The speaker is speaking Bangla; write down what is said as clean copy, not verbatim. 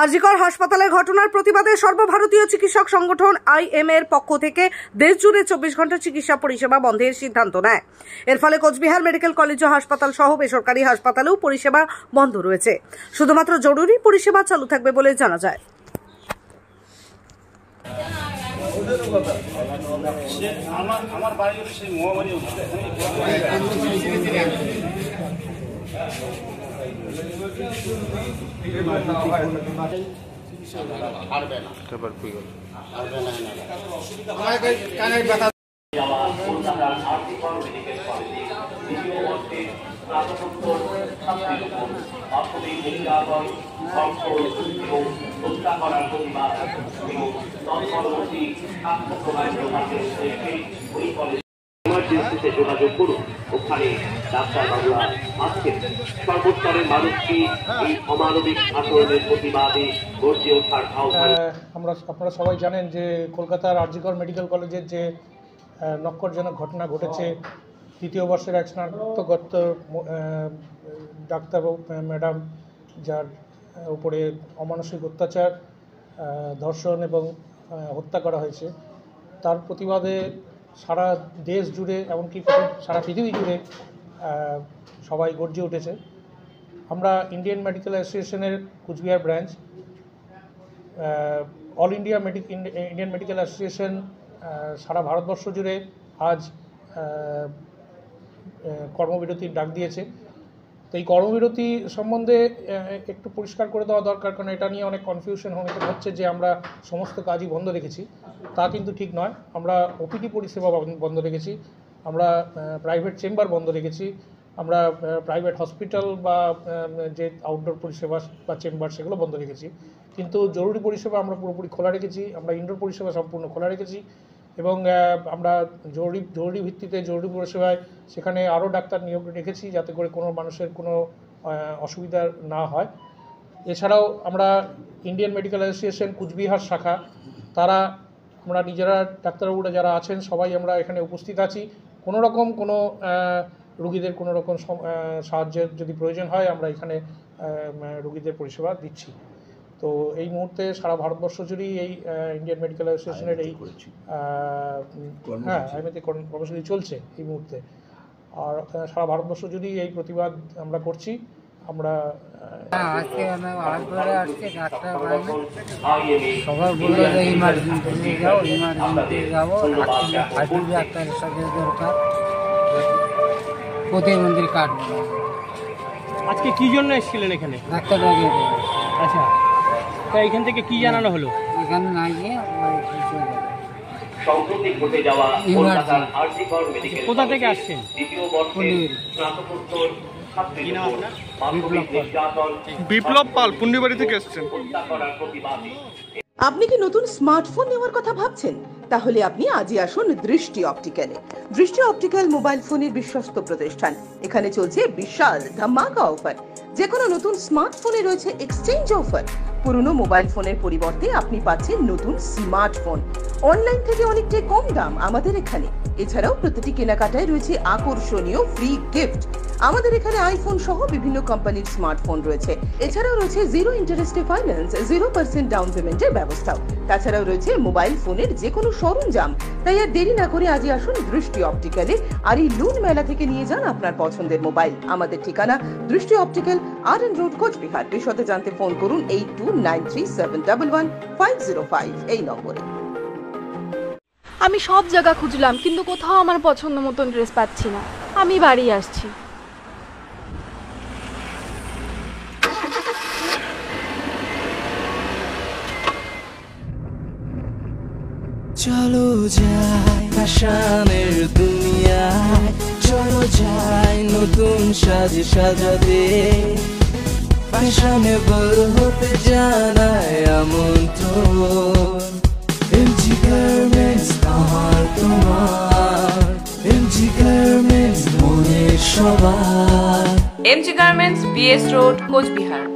আরজিকর হাসপাতালের ঘটনার প্রতিবাদে সর্বভারতীয় চিকিৎসক সংগঠন আইএম এর পক্ষ থেকে দেশজুড়ে 24 ঘন্টা চিকিৎসা পরিষেবা বন্ধের সিদ্ধান্ত নেয়। এর ফলে কোচবিহার মেডিকেল কলেজ ও হাসপাতাল সহ বেসরকারি হাসপাতালেও পরিষেবা বন্ধ রয়েছে। শুধুমাত্র জরুরি পরিষেবা চালু থাকবে বলে জানা যায়। আমার বাড়ি সেই মহামারী ইমার্জেন্সিতে যোগাযোগ করুন। ওখানে ডাক্তারবাবুরা আছেন। সর্বস্তরের মানুষকে এই অমানবিক আচরণের প্রতিবাদে গর্জে ওঠার আহ্বান। আপনারা সবাই জানেন যে কলকাতার আরজিকর মেডিকেল কলেজের যে নক্করজনক ঘটনা ঘটেছে, তৃতীয় বর্ষের এক স্নাতকোত্ত ডাক্তার ম্যাডাম যার উপরে অমানসিক অত্যাচার, ধর্ষণ এবং হত্যা করা হয়েছে, তার প্রতিবাদে সারা দেশ জুড়ে এমনকি সারা পৃথিবী জুড়ে সবাই গর্জে উঠেছে। আমরা ইন্ডিয়ান মেডিকেল অ্যাসোসিয়েশনের Coochbehar branch, all India Indian medical association সারা ভারতবর্ষ জুড়ে আজ কর্মবিরতির ডাক দিয়েছে। তো এই কর্মবিরতি সম্বন্ধে একটু পরিষ্কার করে দেওয়া দরকার, কারণ এটা নিয়ে অনেক কনফিউশন হচ্ছে যে আমরা সমস্ত কাজই বন্ধ রেখেছি। তা কিন্তু ঠিক নয়। আমরা ওপিডি পরিষেবা বন্ধ রেখেছি, আমরা প্রাইভেট চেম্বার বন্ধ রেখেছি, আমরা প্রাইভেট হসপিটাল বা যে আউটডোর পরিষেবা বা চেম্বার সেগুলো বন্ধ রেখেছি। কিন্তু জরুরি পরিষেবা আমরা পুরোপুরি খোলা রেখেছি, আমরা ইনডোর পরিষেবা সম্পূর্ণ খোলা রেখেছি এবং আমরা জরুরি ভিত্তিতে জরুরি পরিষেবায় সেখানে আরও ডাক্তার নিয়োগ রেখেছি যাতে করে কোনো মানুষের কোনো অসুবিধা না হয়। এছাড়াও আমরা ইন্ডিয়ান মেডিকেল অ্যাসোসিয়েশন কুচবিহার শাখা, তারা আমরা নিজেরা ডাক্তারবাবুরা যারা আছেন সবাই আমরা এখানে উপস্থিত আছি। কোনো রকম কোনো রুগীদের কোনো রকম সাহায্যের যদি প্রয়োজন হয় আমরা এখানে রুগীদের পরিষেবা দিচ্ছি। তো এই মুহূর্তে সারা ভারতবর্ষ জুড়েই এই ইন্ডিয়ান মেডিকেল অ্যাসোসিয়েশনের এই আইএমএতে কর্মসূচি চলছে এই মুহূর্তে। আর সারা ভারতবর্ষ জুড়েই এই প্রতিবাদ আমরা করছি। আমরা আজকে সবাই বললো যে ইমার্জেন্সি যাবো ডাক্তারের সাথে দরকার, প্রতিবন্ধীর কার্ড। আজকে কি জন্য এসেছিলেন এখানে? ডাক্তার। আচ্ছা, তা এখান থেকে কি জানানো হলো? এখানে না গিয়ে কোথা থেকে আসছেন? বিপ্লব পাল, পুন্ডিবাড়ি থেকে এসেছেন। আপনি কি নতুন স্মার্টফোন নেওয়ার কথা ভাবছেন? তাহলে আপনি আজই আসুন দৃষ্টি অপটিক্যালে। দৃষ্টি অপটিক্যাল মোবাইল ফোনের বিশ্বস্ত প্রতিষ্ঠান। এখানে চলছে বিশাল ধামাকা অফার। যে কোনো নতুন স্মার্টফোনে রয়েছে এক্সচেঞ্জ অফার। পুরনো মোবাইল ফোনের পরিবর্তে আপনি পাচ্ছেন নতুন স্মার্টফোন অনলাইন থেকে অনেকটাই কম দাম আমাদের এখানে। এছাড়াও প্রতিটি কেনাকাটায় রয়েছে আকর্ষণীয় ফ্রি গিফট। আমাদের এখানে আইফোন সহ বিভিন্ন কোম্পানির স্মার্টফোন রয়েছে। এছাড়াও রয়েছে 0 ইন্টারেস্টে ফাইন্যান্স, 0% ডাউন পেমেন্টের ব্যবস্থাও। তাছাড়াও রয়েছে মোবাইল ফোনের যে কোনো সরঞ্জাম। তাই আর দেরি না করে আজই আসুন দৃষ্টি অপটিক্যালে, আর এই লুন মেলা থেকে নিয়ে যান আপনার পছন্দের মোবাইল। আমাদের ঠিকানা দৃষ্টি অপটিক্যাল, RN রোড, কোচবিহার। বিশদে জানতে ফোন করুন 8293711505 এই নম্বরে। আমি সব জায়গা খুঁজলাম কিন্তু কোথাও আমার পছন্দ মতন ড্রেস পাচ্ছি না। আমি বাড়ি আসছি। চলো যাই ফ্যাশনের দুনিয়ায়, চলো যাই নতুন সাজে সাজাতে, ফ্যাশনেবল হতে জানায় আমন্ত্রণ। এমজি গার্মেন্টস আমার তোমার, এমজি গার্মেন্টস মনের সবার। MG garments, BS road, Cooch Behar.